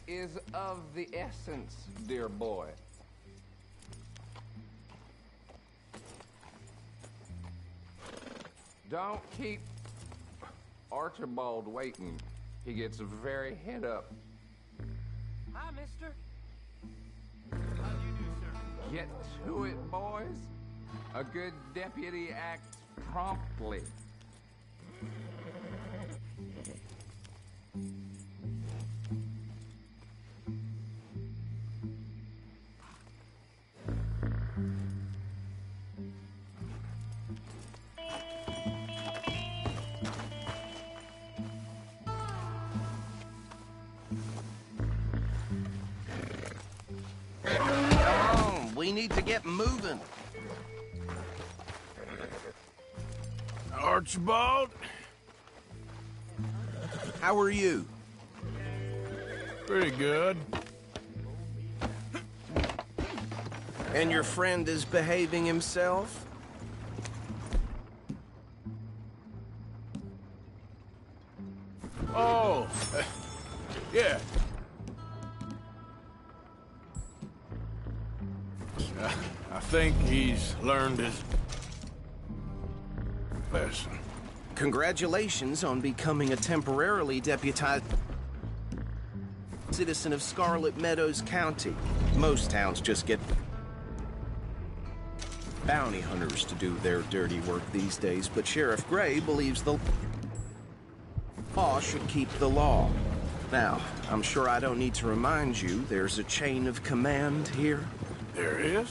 is of the essence, dear boy. Don't keep Archibald waiting. He gets very head up. Hi, mister. How do you do, sir? Get to it, boys. A good deputy acts promptly. We need to get moving. Archibald? How are you? Pretty good. And your friend is behaving himself? Oh, yeah. I think he's learned his lesson. Congratulations on becoming a temporarily deputized citizen of Scarlet Meadows County. Most towns just get bounty hunters to do their dirty work these days, but Sheriff Gray believes the law should keep the law. Now, I'm sure I don't need to remind you there's a chain of command here. There is?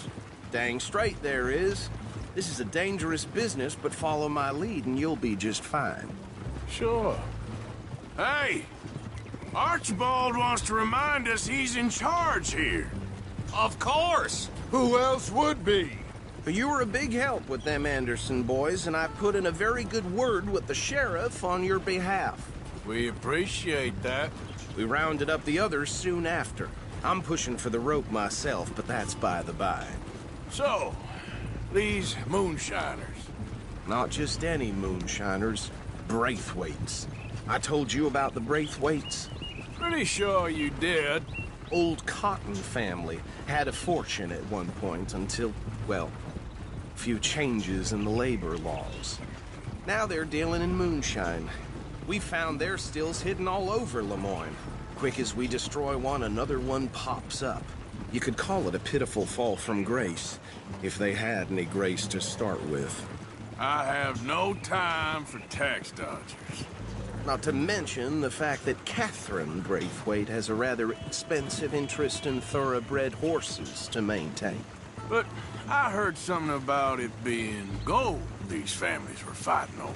Dang straight there is. This is a dangerous business, but follow my lead and you'll be just fine. Sure. Hey! Archibald wants to remind us he's in charge here. Of course! Who else would be? You were a big help with them Anderson boys, and I put in a very good word with the sheriff on your behalf. We appreciate that. We rounded up the others soon after. I'm pushing for the rope myself, but that's by the by. So, these moonshiners. Not just any moonshiners, Braithwaites. I told you about the Braithwaites? Pretty sure you did. Old Cotton family had a fortune at one point until, well, a few changes in the labor laws. Now they're dealing in moonshine. We found their stills hidden all over Lemoyne. Quick as we destroy one, another one pops up. You could call it a pitiful fall from grace, if they had any grace to start with. I have no time for tax dodgers. Not to mention the fact that Catherine Braithwaite has a rather expensive interest in thoroughbred horses to maintain. But I heard something about it being gold these families were fighting over.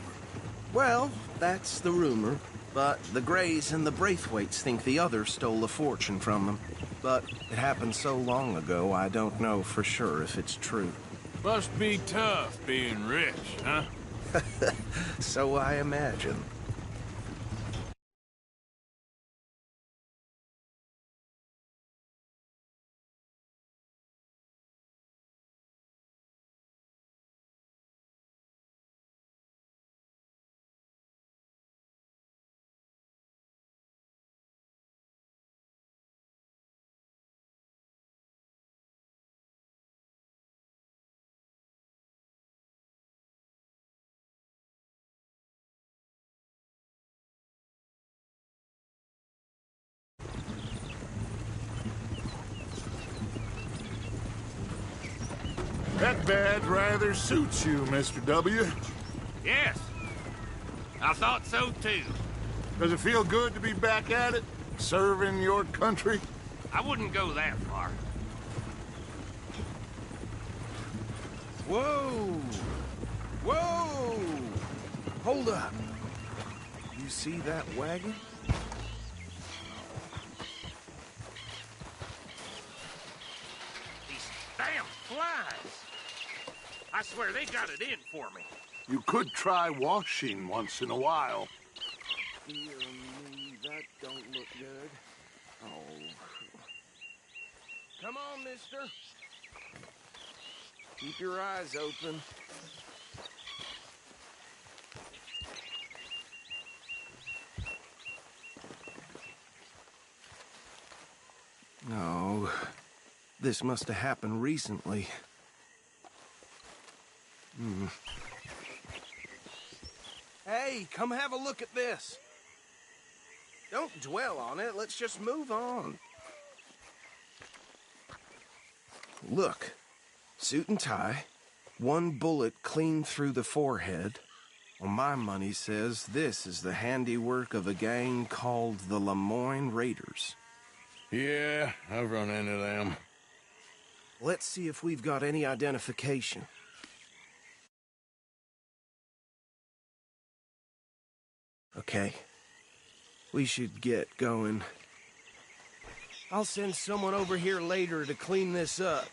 Well, that's the rumor. But the Grays and the Braithwaites think the other stole a fortune from them. But it happened so long ago, I don't know for sure if it's true. Must be tough being rich, huh? So I imagine. That badge rather suits you, Mr. W. Yes. I thought so, too. Does it feel good to be back at it? Serving your country? I wouldn't go that far. Whoa! Whoa! Hold up. You see that wagon? These damn flies. I swear they got it in for me. You could try washing once in a while. Dear me, that don't look good. Oh. Come on, mister. Keep your eyes open. Oh, this must have happened recently. Hey, come have a look at this. Don't dwell on it, let's just move on. Look, suit and tie, one bullet clean through the forehead. Well, my money says this is the handiwork of a gang called the Lemoyne Raiders. Yeah, I've run into them. Let's see if we've got any identification. Okay, we should get going. I'll send someone over here later to clean this up.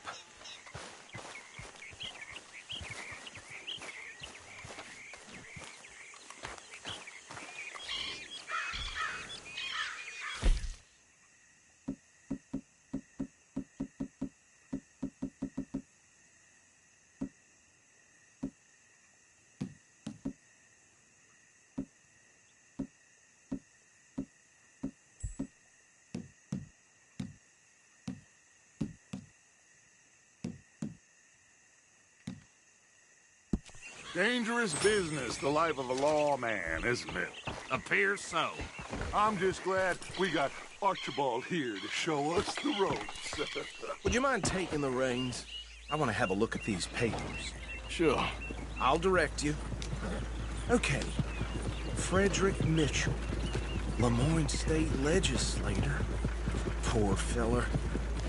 Dangerous business, the life of a lawman, isn't it? Appears so. I'm just glad we got Archibald here to show us the ropes. Would you mind taking the reins? I want to have a look at these papers. Sure. I'll direct you. Okay. Frederick Mitchell, Lemoyne State Legislator. Poor feller.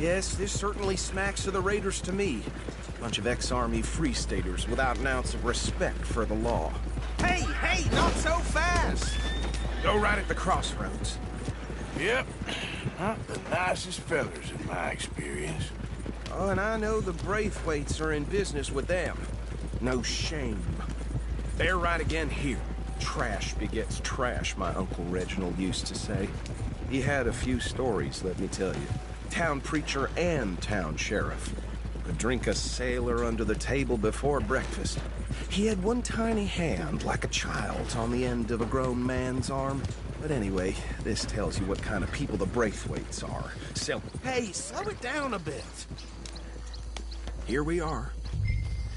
Yes, this certainly smacks of the Raiders to me. Bunch of ex-Army Free Staters without an ounce of respect for the law. Hey, not so fast! Go right at the crossroads. Yep. Not the nicest fellers in my experience. Oh, and I know the Braithwaites are in business with them. No shame. They're right again here. Trash begets trash, my Uncle Reginald used to say. He had a few stories, let me tell you. Town preacher and town sheriff. Could drink a sailor under the table before breakfast. He had one tiny hand, like a child's, on the end of a grown man's arm. But anyway, this tells you what kind of people the Braithwaites are. So, hey, slow it down a bit. Here we are.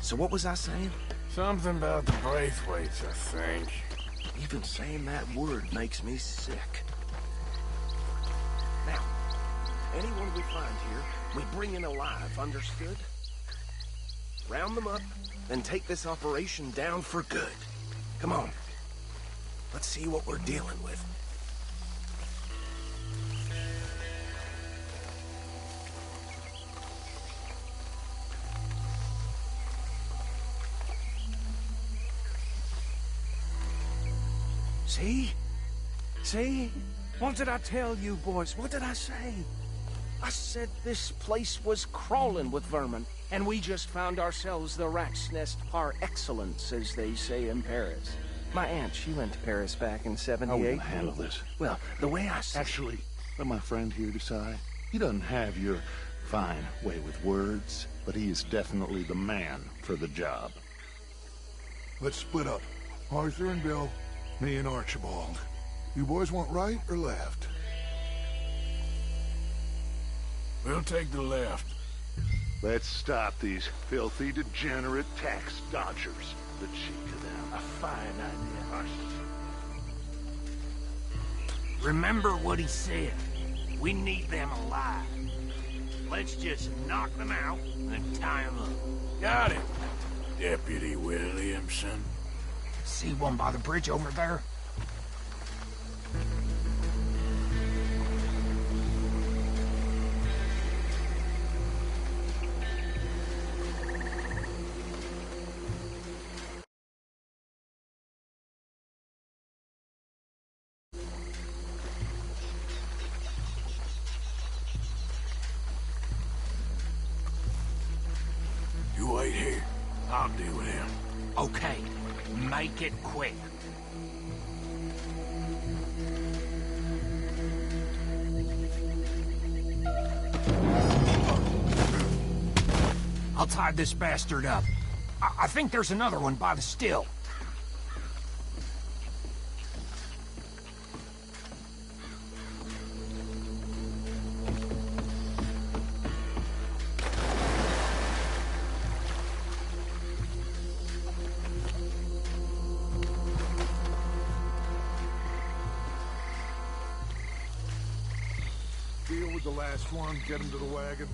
So what was I saying? Something about the Braithwaites, I think. Even saying that word makes me sick. Now, anyone we find here, we bring in alive, understood? Round them up, then take this operation down for good. Come on. Let's see what we're dealing with. See? See? What did I tell you, boys? What did I say? I said this place was crawling with vermin, and we just found ourselves the rat's nest par excellence, as they say in Paris. My aunt, she went to Paris back in How are we '78. gonna handle this? Well, the way I see Actually, let my friend here decide. He doesn't have your fine way with words, but he is definitely the man for the job. Let's split up. Arthur and Bill, me and Archibald. You boys want right or left? We'll take the left. Let's stop these filthy, degenerate tax dodgers. The cheek of them. A fine idea. Remember what he said. We need them alive. Let's just knock them out and tie them up. Got it, Deputy Williamson. See one by the bridge over there? You wait here. I'll deal with him. Okay, make it quick. I'll tie this bastard up. I think there's another one by the still. Deal with the last one, get him to the wagon.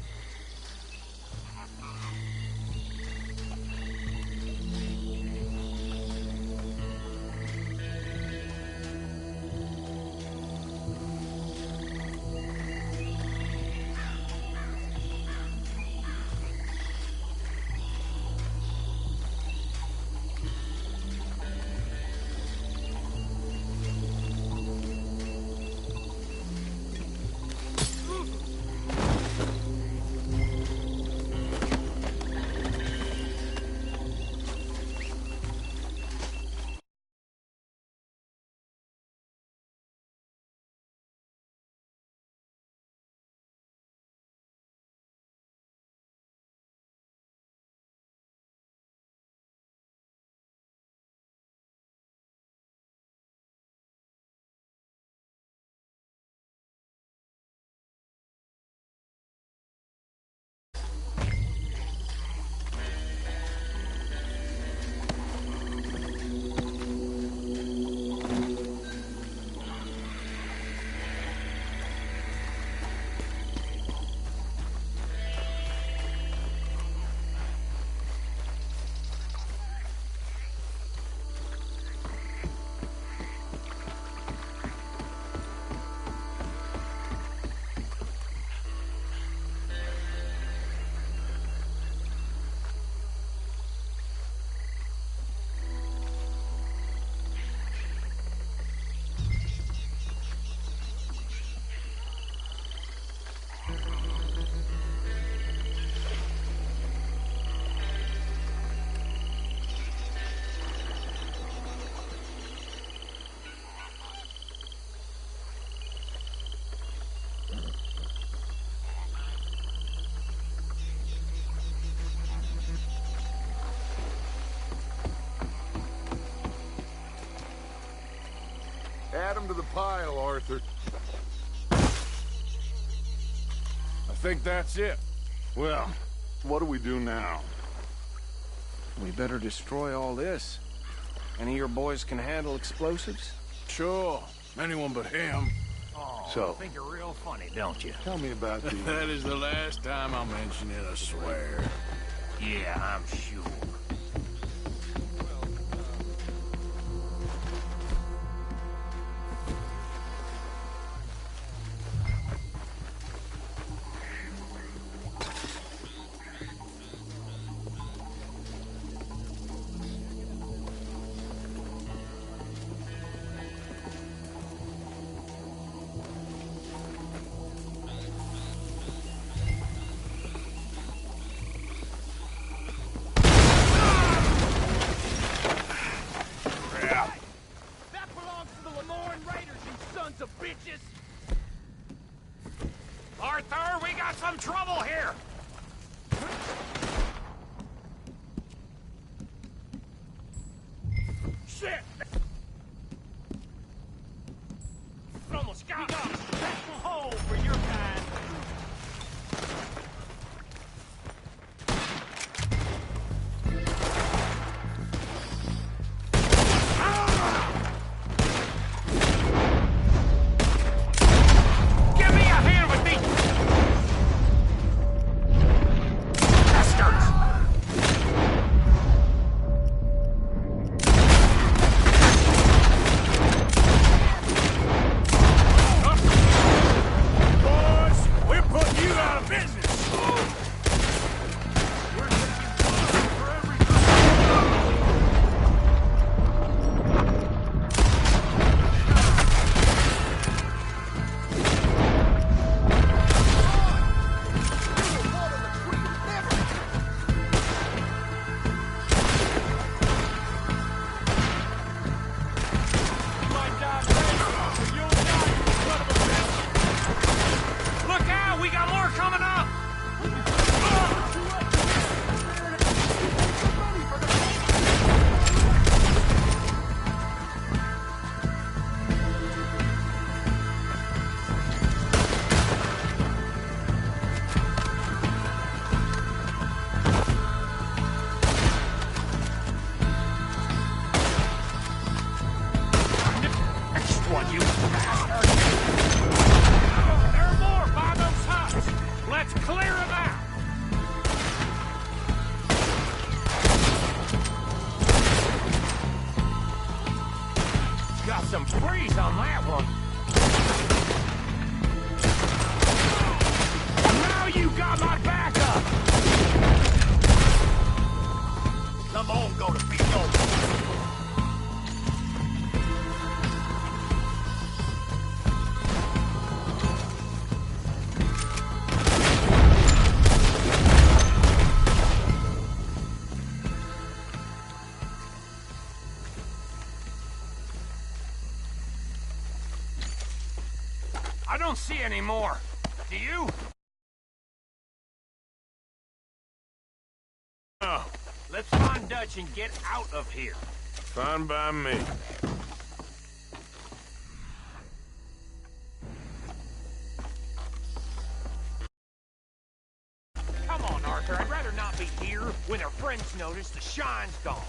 Add him to the pile, Arthur. I think that's it. Well, what do we do now? We better destroy all this. Any of your boys can handle explosives? Sure. Anyone but him. Oh, So- you think you're real funny, don't you? Tell me about the... That is the last time I'll mention it, I swear. Yeah, I'm sure. Arthur, we got some trouble here! Shit! Almost got me! Special hole for your kind! Give me a hand with these! Bastards! Boys, we're putting you out of business. We're taking blood for every... Look out! We got more coming up! Next one, you bastard! There are more, Bobby! Clear him out! Got some freeze on that one. Now you got my backup! Come on, go to be over. I don't see any more. Do you? Oh, let's find Dutch and get out of here. Fine by me. Come on, Arthur. I'd rather not be here when our friends notice the shine's gone.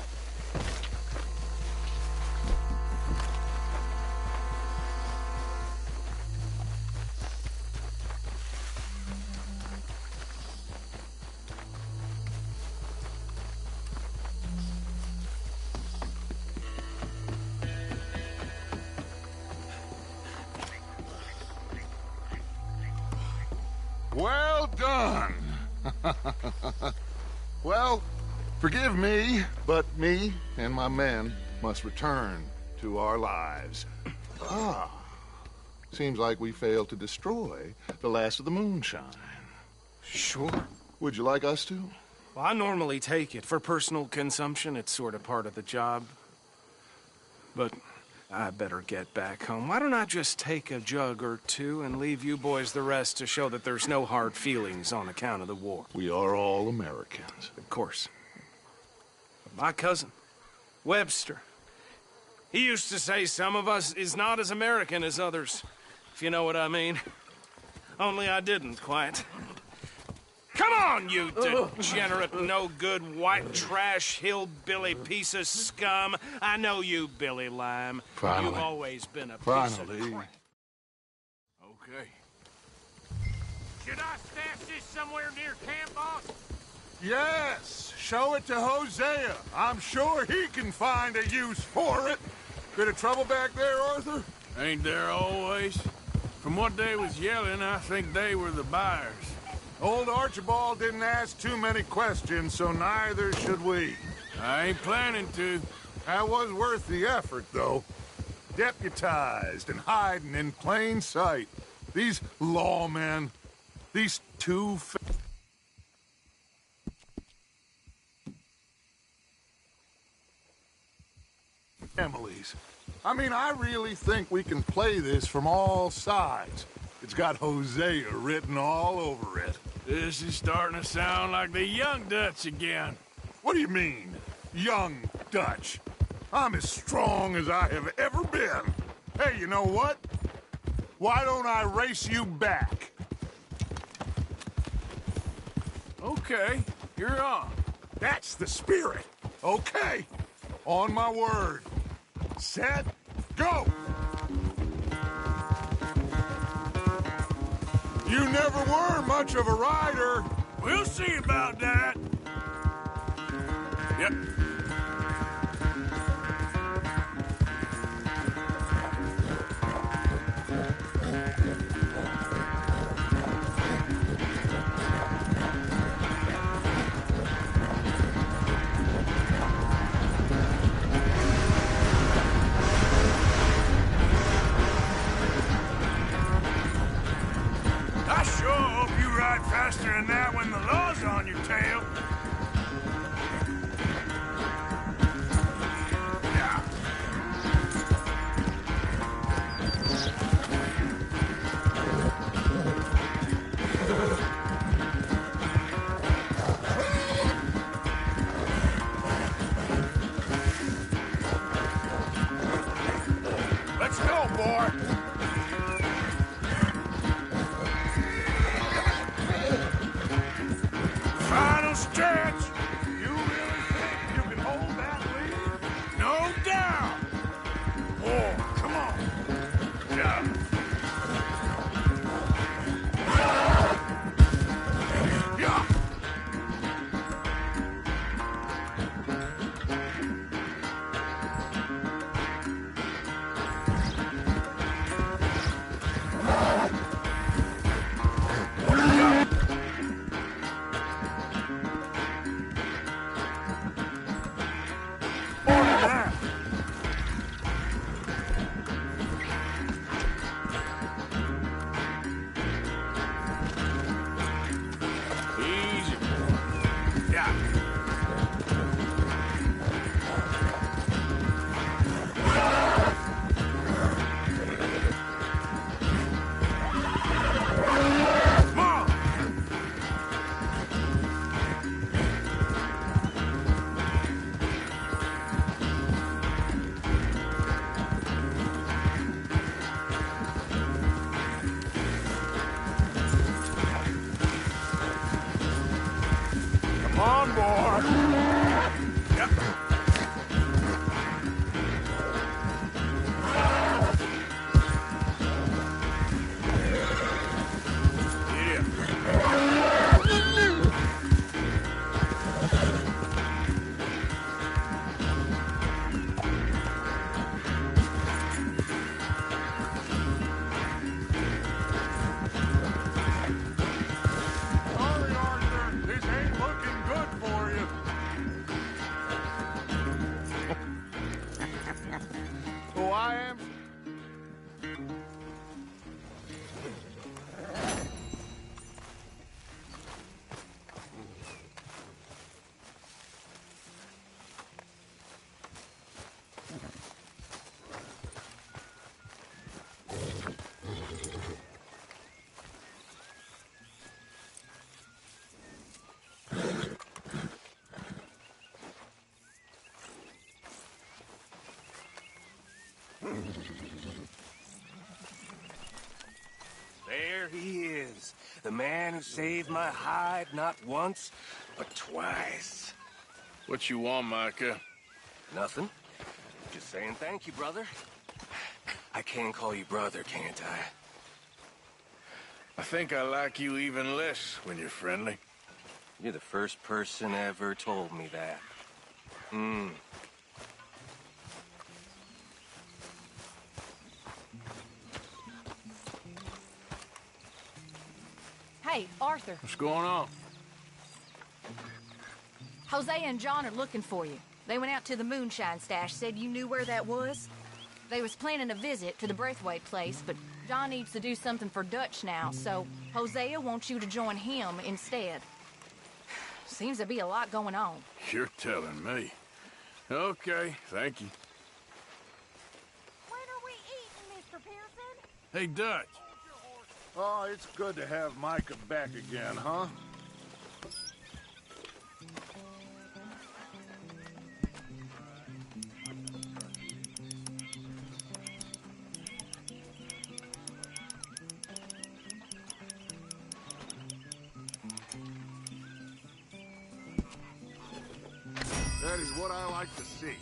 Well done. Well, forgive me, but me and my men must return to our lives. Seems like we failed to destroy the last of the moonshine. Sure. Would you like us to? Well, I normally take it. For personal consumption, it's sort of part of the job. But I better get back home. Why don't I just take a jug or two and leave you boys the rest to show that there's no hard feelings on account of the war? We are all Americans. Of course. But my cousin, Webster, he used to say some of us is not as American as others, if you know what I mean. Only I didn't quite. Come on, you degenerate, no-good, white trash, hillbilly piece of scum. I know you, Billy Lime. Finally. You've always been a piece of crap. Okay. Should I stash this somewhere near camp, boss? Yes, show it to Hosea. I'm sure he can find a use for it. Bit of trouble back there, Arthur? Ain't there always? From what they was yelling, I think they were the buyers. Old Archibald didn't ask too many questions, so neither should we. I ain't planning to. That was worth the effort, though. Deputized and hiding in plain sight. These lawmen, these two families. I mean, I really think we can play this from all sides. It's got Hosea written all over it. This is starting to sound like the young Dutch again. What do you mean, young Dutch? I'm as strong as I have ever been. Hey, you know what? Why don't I race you back? Okay, you're on. That's the spirit. Okay, on my word. Set, go! You never were much of a rider. We'll see about that. Yep. I sure hope you ride faster than that when the law's on your tail. Yeah. Let's go, boy. Final stretch. You really think you can hold that lead? No doubt. Oh, come on. Yeah. I am? There he is. The man who saved my hide not once, but twice. What you want, Micah? Nothing. Just saying thank you, brother. I can call you brother, can't I? I think I like you even less when you're friendly. You're the first person ever told me that. Hey, Arthur. What's going on? Hosea and John are looking for you. They went out to the moonshine stash, said you knew where that was. They was planning a visit to the Braithwaite place, but John needs to do something for Dutch now, so Hosea wants you to join him instead. Seems to be a lot going on. You're telling me. Okay, thank you. When are we eating, Mr. Pearson? Hey, Dutch. Oh, it's good to have Micah back again, huh? That is what I like to see.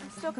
I'm still